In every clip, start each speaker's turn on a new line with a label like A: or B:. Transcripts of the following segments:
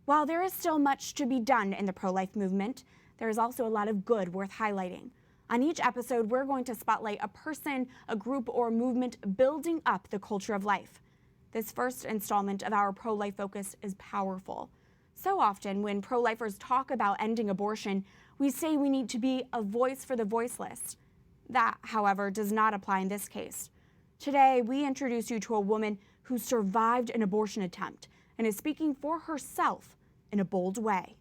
A: While there is still much to be done in the pro-life movement, there is also a lot of good worth highlighting. On each episode, we're going to spotlight a person, a group, or movement building up the culture of life. This first installment of our pro-life focus is powerful. So often when pro-lifers talk about ending abortion, we say we need to be a voice for the voiceless. That, however, does not apply in this case. Today, we introduce you to a woman who survived an abortion attempt and is speaking for herself in a bold way.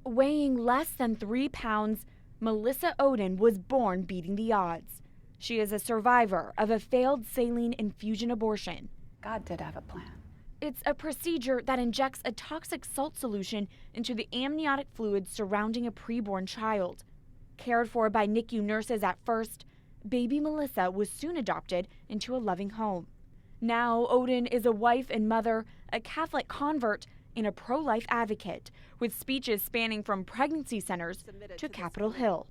A: Weighing less than 3 pounds, Melissa Ohden was born beating the odds. She is a survivor of a failed saline infusion abortion.
B: God did have a plan.
A: It's a procedure that injects a toxic salt solution into the amniotic fluid surrounding a preborn child. Cared for by NICU nurses at first, baby Melissa was soon adopted into a loving home. Now, Ohden is a wife and mother, a Catholic convert, and a pro-life advocate, with speeches spanning from pregnancy centers to Capitol Hill.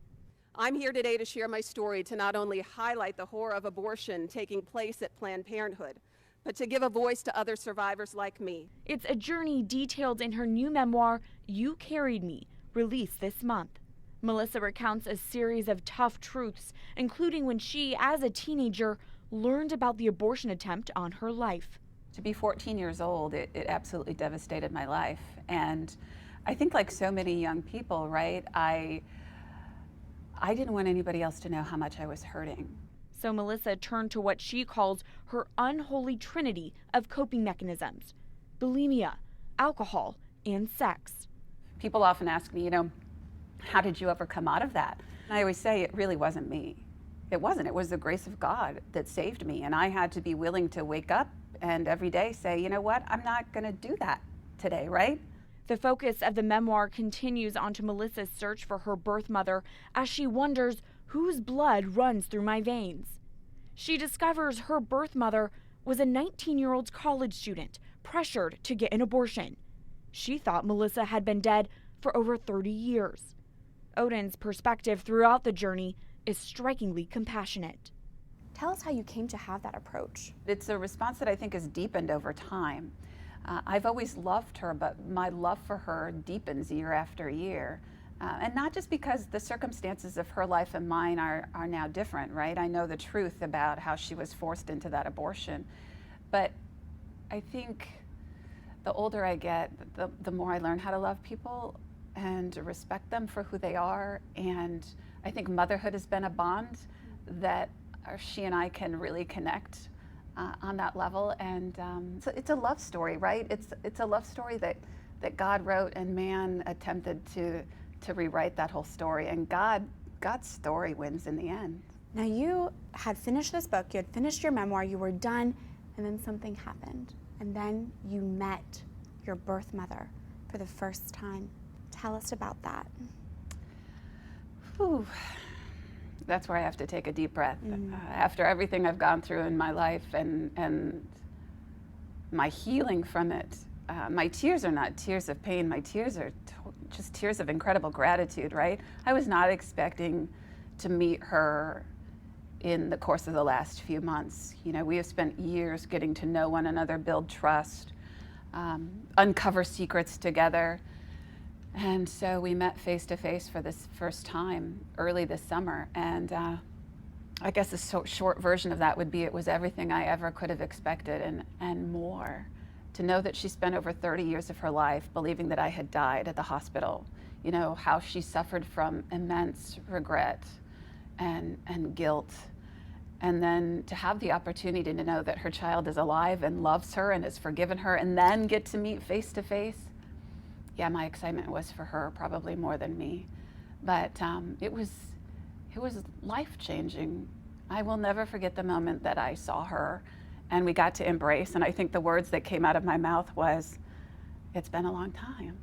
C: I'm here today to share my story to not only highlight the horror of abortion taking place at Planned Parenthood, but to give a voice to other survivors like me.
A: It's a journey detailed in her new memoir, You Carried Me, released this month. Melissa recounts a series of tough truths, including when she, as a teenager, learned about the abortion attempt on her life.
B: To be 14 years old, it absolutely devastated my life. And I think like so many young people, right, I didn't want anybody else to know how much I was hurting.
A: So Melissa turned to what she calls her unholy trinity of coping mechanisms: bulimia, alcohol, and sex.
B: People often ask me, how did you ever come out of that? And I always say it really wasn't me. It wasn't. It was the grace of God that saved me. And I had to be willing to wake up and every day say, you know what, I'm not going to do that today, right?
A: The focus of the memoir continues onto Melissa's search for her birth mother as she wonders whose blood runs through my veins. She discovers her birth mother was a 19-year-old college student pressured to get an abortion. She thought Melissa had been dead for over 30 years. Ohden's perspective throughout the journey is strikingly compassionate. Tell us how you came to have that approach.
B: It's a response that I think has deepened over time. I've always loved her, but my love for her deepens year after year. And not just because the circumstances of her life and mine are now different, right? I know the truth about how she was forced into that abortion. But I think the older I get, the more I learn how to love people and to respect them for who they are. And I think motherhood has been a bond that she and I can really connect on that level. And so it's a love story, right? It's a love story that God wrote and man attempted to rewrite that whole story. And God's story wins in the end.
A: Now you had finished this book, you had finished your memoir, you were done, and then something happened. And then you met your birth mother for the first time. Tell us about that.
B: Whew. That's where I have to take a deep breath. After everything I've gone through in my life and my healing from it, my tears are not tears of pain, my tears are just tears of incredible gratitude, right? I was not expecting to meet her in the course of the last few months. We have spent years getting to know one another, build trust, uncover secrets together. And so we met face to face for this first time early this summer. And I guess a short version of that would be it was everything I ever could have expected and more. To know that she spent over 30 years of her life believing that I had died at the hospital, how she suffered from immense regret and guilt. And then to have the opportunity to know that her child is alive and loves her and has forgiven her, and then get to meet face to face. Yeah, my excitement was for her probably more than me, but it was life-changing. I will never forget the moment that I saw her and we got to embrace, and I think the words that came out of my mouth was, "It's been a long time."